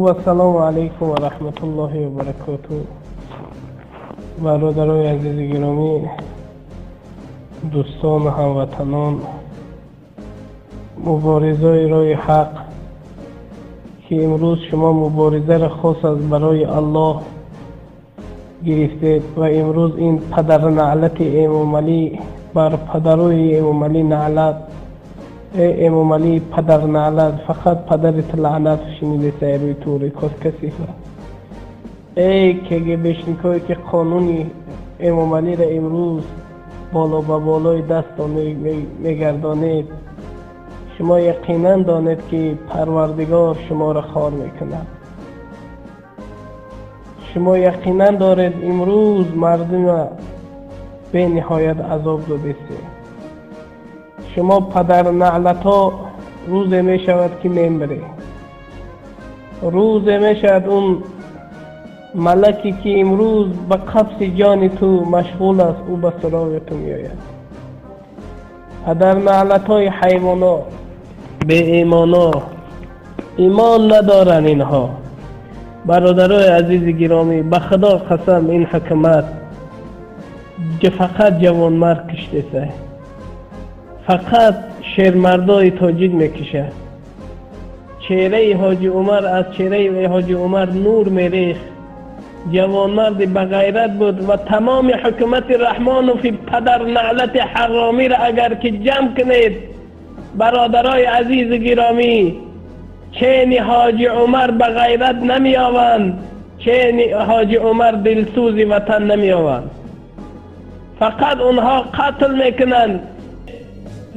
و السلام علیکم و رحمت الله و برکاته. برادرای عزیز گرامی، دوستان و هموطنان، مبارزای راه حق که امروز شما مبارزه را خاص از برای الله گرفتید و امروز این پدر نعلت امام علی بر پدرای امام علی نعلت. ای امام علی پدر نعلت، فقط پدرت لعنت شنیده سیروی توری کسی ای که بشنیکایی که قانونی امام علی را امروز بالا به بالای دست میگردانید، شما یقینا دانید که پروردگار شما را خوار میکند. شما یقینا دارید امروز مردم به نهایت عذاب دادید. شما پدر نعلتا روز می شود که میمیره، روز می شود اون ملکی که امروز به قبض جان تو مشغول است او به سراغ تو می آید. پدر نعلتای حیوانا به ایمانا ایمان ندارن اینها. برادرای عزیز گرامی، به خدا قسم این حکومت فقط جوان مرد کشته سه، فقط شیرمردای تاجیک میکشه. چهره حاجی عمر از چهره حاجی عمر نور میریخت. جوان مرد بغیرت بود و تمام حکومت رحمان و فی پدر نعلت حرامی را اگر که جمع کنید برادرای عزیز گرامی، چین حاجی عمر بغیرت نمی آوند، چین حاجی عمر دلسوزی وطن نمی آوند. فقط اونها قتل میکنند،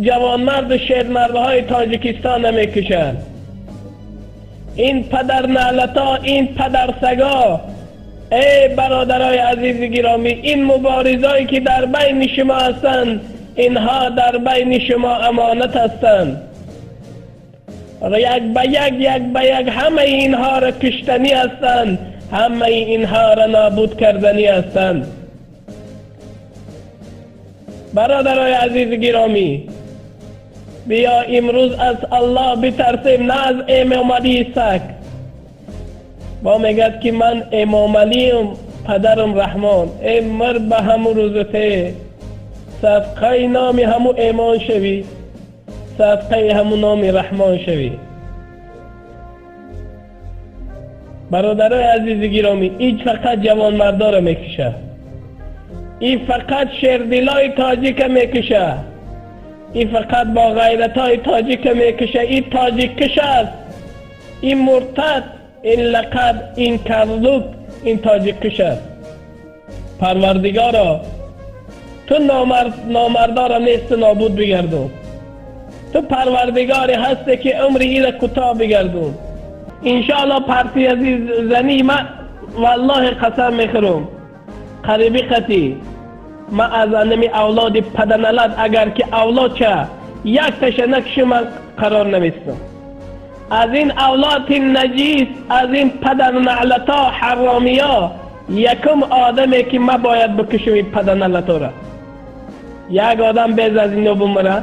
جوان مرد و شیرمردهای تاجیکستان نمیکشند. این پدر نعلتا، این پدر سگا، ای برادرای عزیز گرامی، این مبارزایی که در بین شما هستند، اینها در بین شما امانت هستند. یک به یک همه اینها را کشتنی هستند، همه اینها را نابود کردنی هستند. برادرای عزیز گرامی، بیا امروز از الله بترسیم، نه از امام علی سگ. با میگد که من امام علیم، پدرم رحمان. ای مر به همون روزته صدقه نامی همون ایمان شوی، صدقه همون نامی رحمان شوی. برادرای عزیز گرامی، این فقط جوان مردار میکشه، این فقط شیردلای تاجیک میکشه، این فقط با غیرتای تاجیک میکشه. این تاجیک کش است، این مرتد، این لقب، این کذلوب، این تاجیک کش است. پروردگارا تو نامردارا نیست نابود بگردون. تو پروردگاری هستی که عمری ایره کوتاه بگردون. انشاءالله پرتی عزیز زنی، من والله قسم میخورم قریبی قطعی ما از انمی اولاد پدرنلد اگر که اولاد چه یک تشنک شما قرار نمیستم. از این اولاد نجیس، از این پدرنعلتا حرامیا، یکم آدمی که ما باید بکشم این پدرنعلتا را. یک آدم بیز از اینو بمره.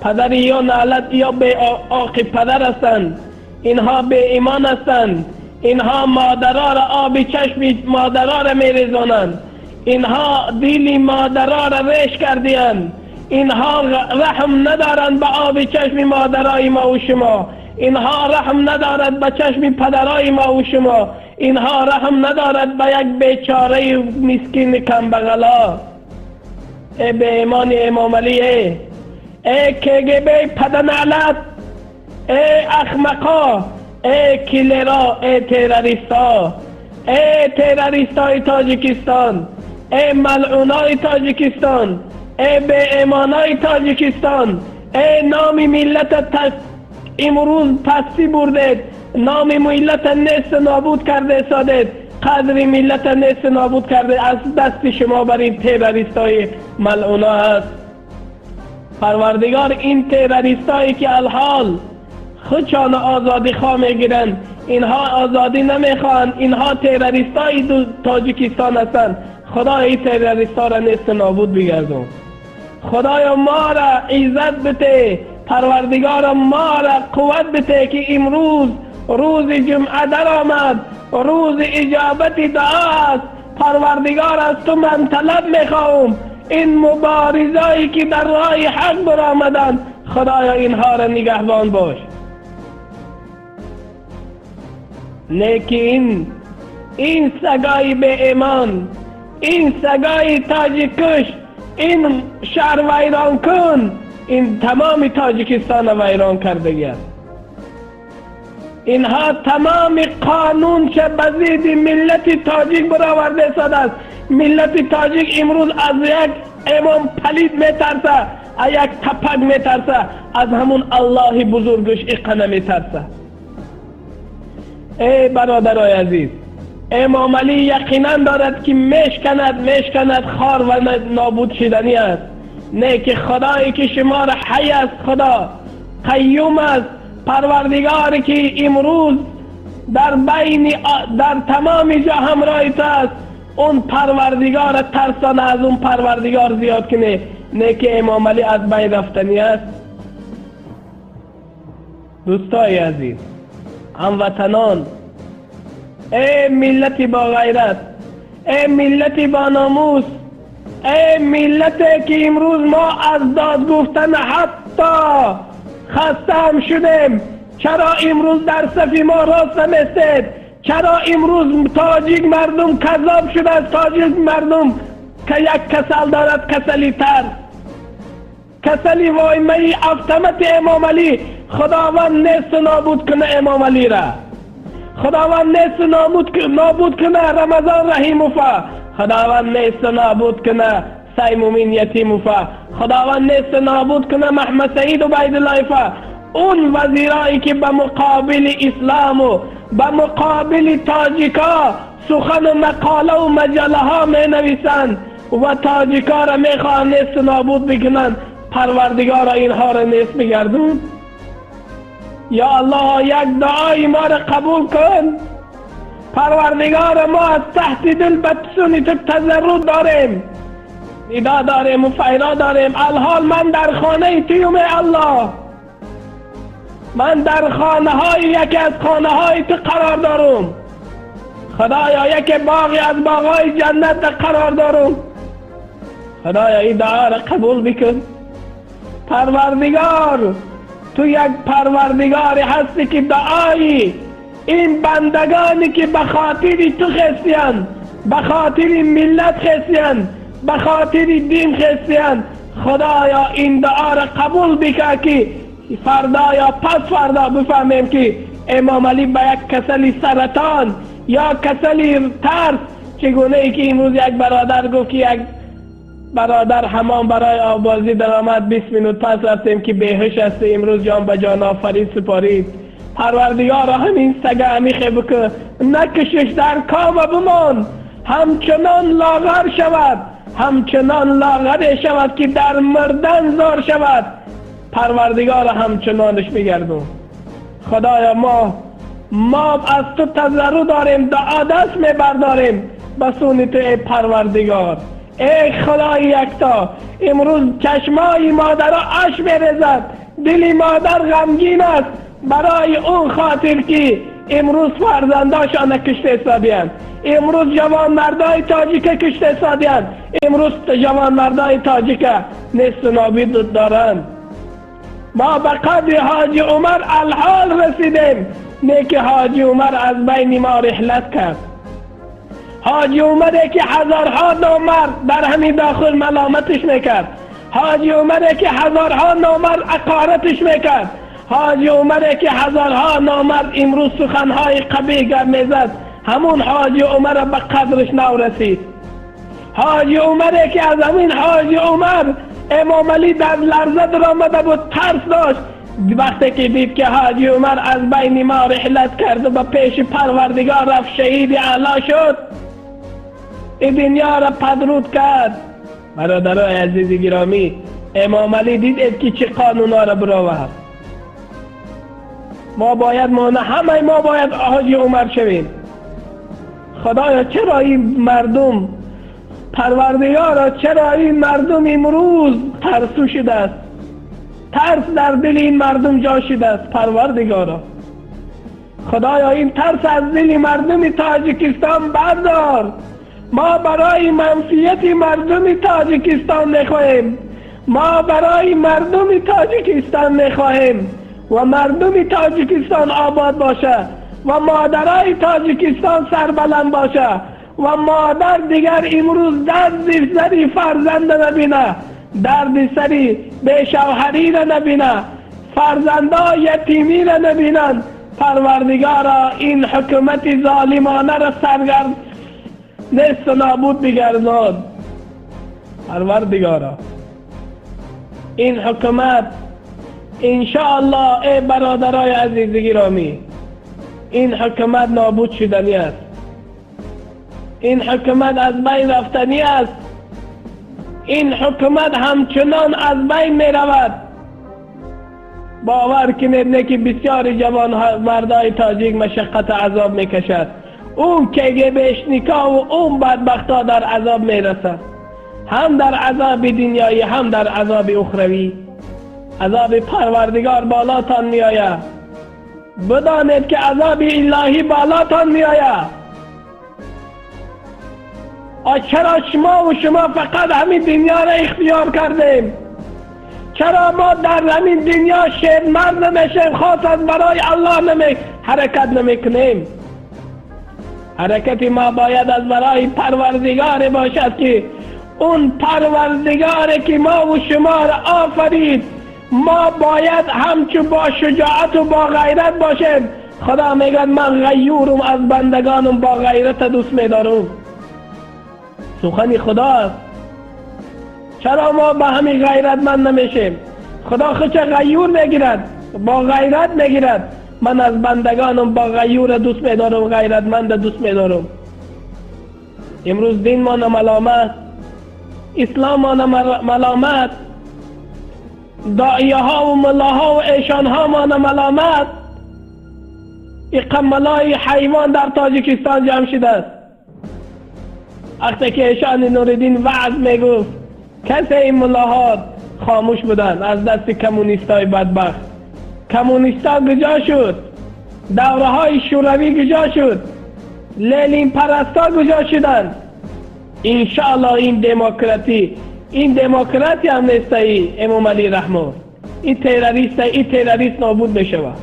پدر یا نعلت یا به آقی پدر هستند، اینها به ایمان هستند، اینها مادرها را آب چشم مادرها را میریزانند، اینها دیلی مادرها را ریش کردیند، اینها رحم ندارند به آب چشم مادرای ما و شما، اینها رحم ندارد به چشم پدرای ما و شما، اینها رحم ندارد به یک بیچاره مسکین کمبغلا. ای به ایمان امام علی، ای KGB پدرنعلت، ای احمقا، ای کیلرا، ای تروریستا، ای تروریستای تاجیکستان، ای ملعونای تاجیکستان، ای به ایمانای تاجیکستان، ای نام ملت امروز پستی بردید، نام ملت نیست نابود کرده سادید، قدر ملت نیست نابود کرده. از دست شما بر این تروریستای ملعونا هست. پروردگار این تروریستایی که الحال خودشان آزادی خواه میگیرن، اینها آزادی نمیخوان، اینها تروریستای تاجیکستان هستند. خدا این تروریستا را نیست نابود بگردون. خدایا ما را عزت بده، پروردگار ما را قوت بده که امروز روز جمعه در آمد، روز اجابت دعا است. پروردگار از تو من طلب میخواهم این مبارزایی که در راه حق برآمدند، خدایا اینها را نگهبان باش. لیکن این سگای به ایمان، این سگای تاجیکش، این شهر ویران کن، این تمام تاجیکستان ویران کرده است. اینها تمام قانون چه بزید ملت تاجیک برآورده شده است. ملت تاجیک امروز از یک امام پلید میترسه، از یک تپک میترسه، از همون الله بزرگش اقنه میترسه. ای برادرای عزیز، امام علی یقینا دارد که میشکند خار و نابود شدنی است. نه که خدایی که شما را حی است، خدا قیوم است، پروردگاری که امروز در تمام جا همراه تو است، اون پروردگار ترسانه از اون پروردگار زیاد کنه. نه که امام علی از بین رفتنی است. دوستای عزیز، هموطنان، ای ملت با غیرت، ای ملت با ناموس، ای ملت که امروز ما از داد گفتن حتی خسته هم شدیم، چرا امروز در صف ما راست نمیستید؟ چرا امروز تاجیک مردم کذاب شده است؟ تاجیک مردم که یک کسل دارد، کسلی ترس، کسلی وایمه افتمت امام علی. خداوند نیست نابود کنه امام علی را، خداوند نیست نابود کنه رمضان رحیم وفا، خداوند نیست نابود کنه سیمومین یتیم وفا، خداوند نیست نابود کنه محمد سعید و عبیدالله فا. اون وزیرایی که به مقابل اسلام و به مقابل تاجیکا سخن و مقاله و مجله ها می نویسند و تاجیکا را می خواهند نیست نابود بکنند، پروردگار اینها را نیست بگردون. یا الله، یک دعای ما را قبول کن. پروردگار، ما از تحت دل به سوی تو تضرع داریم، ندا داریم و فریاد داریم. الحال من در خانه تویم الله، من در خانه های یکی از خانه های تو قرار دارم. خدایا یک باغی از باغهای جنت قرار دارم. خدایا این دعا را قبول بکن. پروردگار، تو یک پروردگاری هستی که دعای این بندگانی که به خاطر تو خستیان، به خاطر ملت خستیان، به خاطر دین خستیان، خدایا این دعا را قبول بکن که فردا یا پس فردا بفهمیم که امام علی به یک کسلی سرطان یا کسلی ترس، چگونه ای که امروز یک برادر گفت که یک برادر حمام برای آبازی در آمد، 20 منوت پس رفتیم که بیهوش است، امروز جان به جان آفرید سپارید. پروردگار همین سگه همیخه بکن، نکشش در کام بمان، همچنان لاغر شود، همچنان لاغر شود که در مردن زار شود. پروردگار همچنانش میگردون. خدایا ما از تو تضرع داریم، دعا دست میبرداریم به سوی تو ای پروردگار. ای خدای یکتا، امروز چشمای مادرها اش میریزد، دل مادر غمگین است برای اون خاطر که امروز فرزنداشان کشته شدند، امروز جوان مردای تاجیک کشته شدند، امروز جوان مردای تاجیک نیست نابود دارند. ما به قدر حاجی عمر الحال رسیدیم، نه که حاجی عمر از بین ما رحلت کرد. حاجی عمره که هزارها نامرد در همین داخل ملامتش میکرد، حاجی عمره که هزارها نامرد اقارتش میکرد، حاجی عمره که هزارها نامرد امروز سخنهای قبیح گر میزد، همون حاجی عمر به قدرش نورسید. حاجی عمره که از همین حاجی عمر امام علی در لرزه در آمده بود، ترس داشت. وقتی که دید که حاجی عمر از بین ما رحلت کرد و به پیش پروردگار رفت، شهید اعلی شد، این دنیا را پدرود کرد. برادرای عزیز گرامی، امام علی دید که چه قانونا را برآورد. همه ما باید حاجی عمر شویم. خدایا چرا این مردم، پروردگارا چرا این مردم امروز ترسو شده است؟ ترس در دل این مردم جا شده است. پروردگارا خدایا این ترس از دل مردم تاجیکستان بردار. ما برای منفیت مردم تاجیکستان نخواهیم، ما برای مردم تاجیکستان نخواهیم و مردم تاجیکستان آباد باشه و مادرای تاجیکستان سربلند باشه و مادر دیگر امروز درد سری فرزند نبینه، درد سری به شوهری را نبینه، فرزندا یتیمی را نبینند. پروردگارا این حکومت ظالمانه را سرگرد نیست نابود بگردان. پروردگارا این حکومت انشاءالله ای برادرای عزیز گرامی، این حکومت نابود شدنی است، این حکومت از بین رفتنی است، این حکومت همچنان از بین می رود. باور کنید نه که بسیاری جوان مردای تاجیک مشقت عذاب می کشد، اون کگبشنیکا و اون بدبختا در عذاب می رسد، هم در عذاب دنیایی هم در عذاب اخروی. عذاب پروردگار بالاتان می آید، بدانید که عذاب الهی بالاتان می آید. چرا شما فقط همین دنیا را اختیار کردیم؟ چرا ما در همین دنیا شیر مرد نمیشیم، خاص از برای الله حرکت نمی کنیم؟ حرکت ما باید از برای پروردگار باشد که اون پروردگاری که ما و شما را آفرید، ما باید همچو با شجاعت و با غیرت باشیم. خدا میگه من غیورم، از بندگانم با غیرت دوست میدارم. سخن خداست. چرا ما با همین غیرت من نمیشیم؟ خدا خودش غیور میگیرد، با غیرت میگیرد. من از بندگانم با غیور دوست میدارم، غیرتمند دوست میدارم. امروز دین ما ملامت، اسلام ما ملامت، داعیه ها و ملاها و ایشان ها ما ملامت. این قملای حیوان در تاجیکستان جمع شده است. وقتی که ایشان نوردین وعظ میگفت، کسی این ملاها خاموش بودن از دست کمونیستای بدبخت. کمونیستا گجا شد، دوره های شوروی گجا شد، لنین پرستا گجا شدن. انشاءالله این دموکراتی هم نیست. امام علی رحمه این تروریست نابود بشود.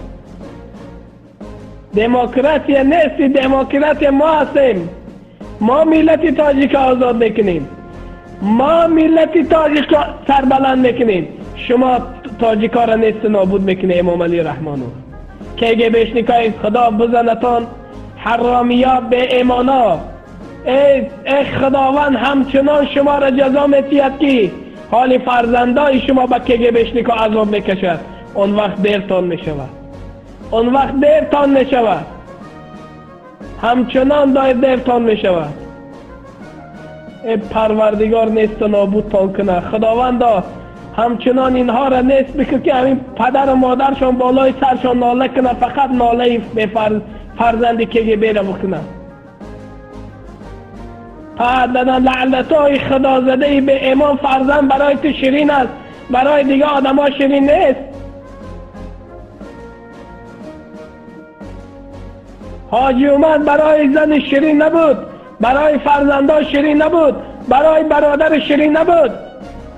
دموکراتی نیست، دموکراتی ما هستیم. ما ملت تاجیک آزاد میکنیم، ما ملت تاجیک سربلند میکنیم. شما تاجیکا را نیست نابود میکنه. امام علی رحمانو که بشنیکای خدا بزنتان حرامیا به ایمانا. ای خداوند همچنان شما را جزا میتید که حال فرزندای شما با که بشنیکا عذاب میکشد. اون وقت دیرتان میشود، اون وقت دیرتان میشود، همچنان دیرتان میشود. ای پروردگار نیست نابود تان کنه. خداوندا همچنان اینها را نیست بکن که همین پدر و مادرشان بالای سرشان ناله کنه، فقط ناله به فرزندی که بیره بکنه. لعنتای خدا زده به امام فرزند برای تو شیرین است، برای دیگه آدم ها شیرین نیست. حاجی اومد برای زن شیرین نبود، برای فرزندا شیرین نبود، برای برادر شیرین نبود.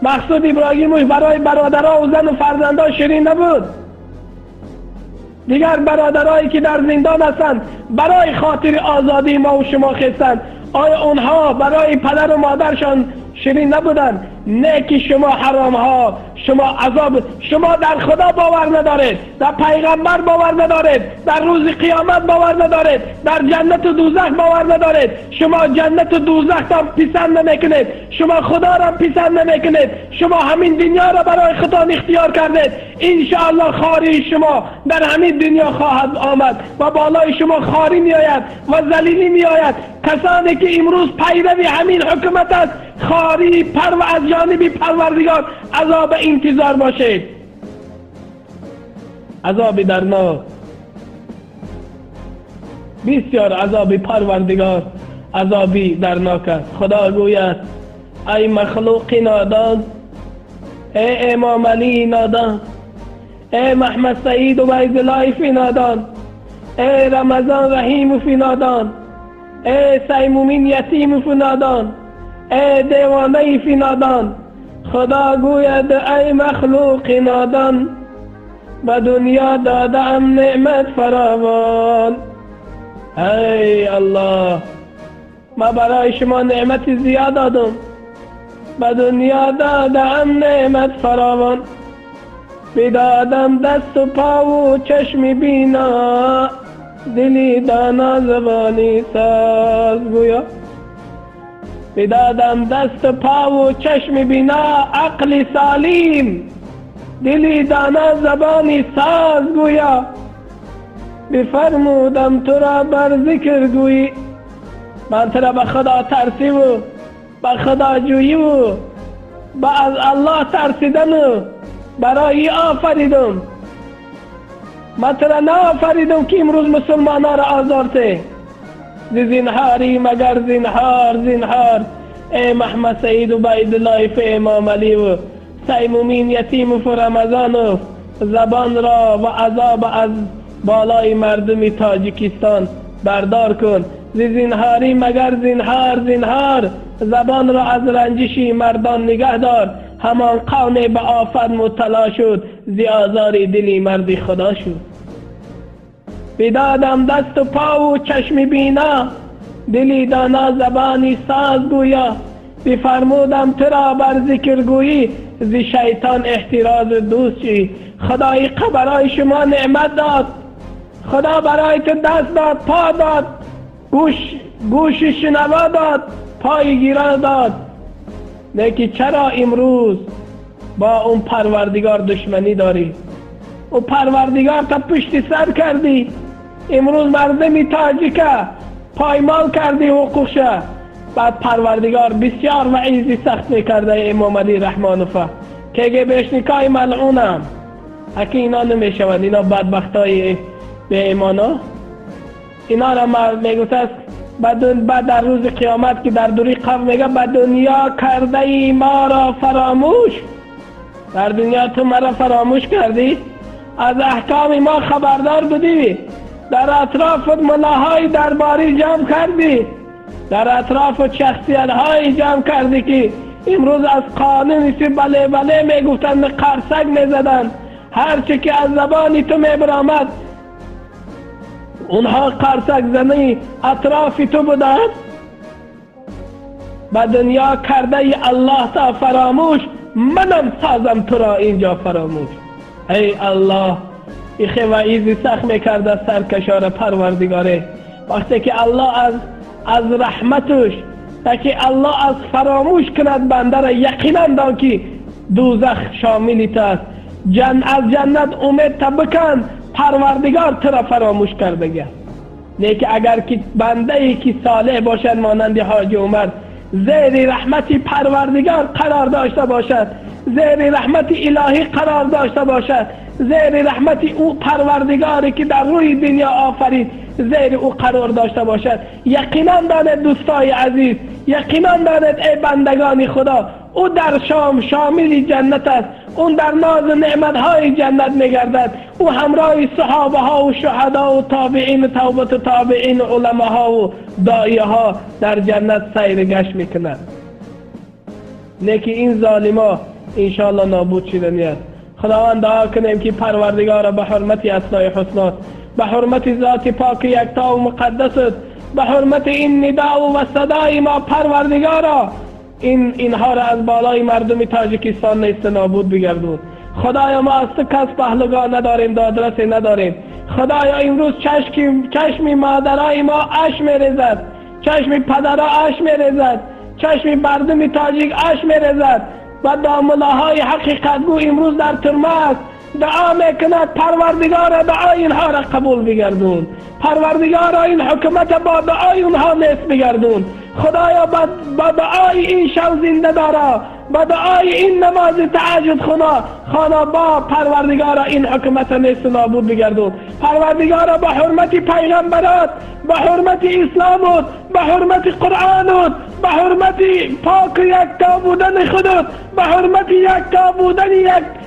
مقصود ابراهیم برای برادرها و زن و فرزندا شیرین نبود. دیگر برادرایی که در زندان هستند برای خاطر آزادی ما و شما خستند، آیا اونها برای پدر و مادرشان شیرین نبودند؟ نه که شما حرام ها، شما عذاب، شما در خدا باور ندارید، در پیغمبر باور ندارید، در روز قیامت باور ندارید، در جنت و دوزخ باور ندارید. شما جنت و دوزخ را پسند نمیکنید، شما خدا را پسند نمیکنید، شما همین دنیا را برای خدا اختیار کردید. انشاءالله خاری شما در همین دنیا خواهد آمد و بالای شما خاری می آید و ذلیلی می آید. کسانی که امروز پیرو همین حکومت است، خاری پر و از جانب پروردگار عذاب انتظار باشید. عذاب درناک، بسیار عذاب پروردگار عذابی درناک است. خدا گوید ای مخلوق نادان، ای امام علی نادان، ای محمد سعید و عبدالله نادان، ای رمضان رحیم و فینادان، ای سیمومین یتیم و فینادان، ای دیوانه فینادان. خدا گوید ای مخلوق نادان، به دنیا دادم نعمت فراوان. ای الله، ما برای شما نعمت زیاد دادم، به دنیا دادم نعمت فراوان. بدادم دست و پا و چشم بینا، دلی دانا زبانی سازگویا. بدادم دست و پا و چشم بینا، عقل سالم، دلی دانا زبانی سازگویا. بفرمودم تو را بر ذکر گویی، من تو را به خدا ترسی و به خدا جویی و به از الله ترسیدن و برای آفریدم. من تو را نآفریدم که امروز مسلمان ها را آزارته. زینهاری مگر زینهار زینهار، ای محمد سعید و عبدالله امام علی و سیمومین یتیم و رمضان و زبان را و عذاب از بالای مردم تاجیکستان بردار کن. زینهاری مگر زینهار زینهار، زبان را از رنجشی مردان نگه دار. همان قوم به آفت مبتلا شد، زی آزار دلی مرد خدا شد. بدادم دست و پا و چشم بینا، دلی دانا زبانی ساز گویا. بفرمودم تو را بر ذکر گویی، زی شیطان احتراز دوستی. خدای برای شما نعمت داد، خدا برای تو دست داد، پا داد، گوش شنوا داد، پای گیرا داد. لیکن چرا امروز با اون پروردگار دشمنی داری؟ اون پروردگار تا پشت سر کردی. امروز مردم تاجیک پایمال کردی حقوقش. بعد پروردگار بسیار وعیزی سخت میکرده امام علی رحمانه که اگه بهش نکای ملعونم، اگه اینا نمیشود، اینا بدبختای به ایمانا، اینا را میگوست بعد در روز قیامت که در دوری قبر میگه به دنیا کرده ای ما را فراموش. در دنیا تو مرا فراموش کردی، از احکام ما خبردار بودی، در اطراف ملاهای درباری جمع کردی، در اطراف شخصیت های جمع کردی که امروز از قانون بله بله میگفتن، قرصک میزدن، هرچی که از زبانی تو میبرامد اونها قرصک زنی اطراف تو بودن. به دنیا کرده ای الله تا فراموش، منم سازم تو را اینجا فراموش. ای الله، این وعیزی سخت میکرده سرکشار پروردگاره. وقتی که الله از رحمتش، که الله از فراموش کند بنده را، یقینا دان که دوزخ شاملیت است. از جنت امید تا بکن، پروردگار تو را فراموش کرده گه. لیکن اگر که بنده ای که صالح باشد مانند حاج عمر، زیر رحمت پروردگار قرار داشته باشد، زیر رحمت الهی قرار داشته باشد، زیر رحمت او پروردگاری که در روی دنیا آفرید زیر او قرار داشته باشد، یقینا داند دوستای عزیز، یقینا داند ای بندگان خدا، او در شامل جنت است، اون در ناز نعمت های جنت میگردد، او همراه صحابه ها و شهدا و تابعین و توبت و تابعین و علماء ها و داعیه ها در جنت سیر گشت میکند. لیکن این ظالما انشاءالله نابود شدنی است. خداوند دعا کنیم که پروردگار به حرمت اسماء الحسنا، به حرمت ذات پاک یکتا و مقدست، به حرمت این ندا و صدای ما پروردگارا اینها را از بالای مردم تاجیکستان نیست نابود بگردون. خدایا ما از تو کس پهلوگاه نداریم، دادرسی نداریم. خدایا امروز چشم مادرای ما اش میریزد، چشم پدرها اش میریزد، چشم مردم تاجیک اش میریزد و داملاهای حقیقت گو امروز در ترمه است. دعا میکند پروردگار دعای اینها را قبول بگردون، پروردگار این حکومت با دعای اونها نیست بگردون. خدایا با دعای این شو زنده دارا، با دعای این نماز تهجد خانا با پروردگار این حکومت نیست نابود بگردون. پروردگار با حرمت پیغمبرات، با حرمت اسلامت، با حرمت قرآنت، با حرمت پاک یکتا بودن خودت، با حرمت یکتا بودن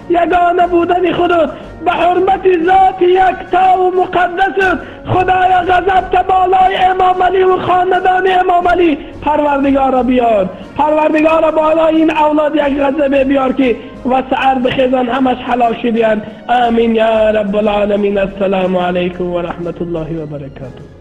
یگانه بودن خودت، به حرمت ذات یکتا و مقدس خدایا غضب بالای امام علی و خاندان امام علی پروردگارا بیار. پروردگارا بالای این اولاد یک غضب بیار که وسعر بخیزن همش هلاک شدیان. آمین یا رب العالمین. السلام علیکم و رحمت الله و برکاته.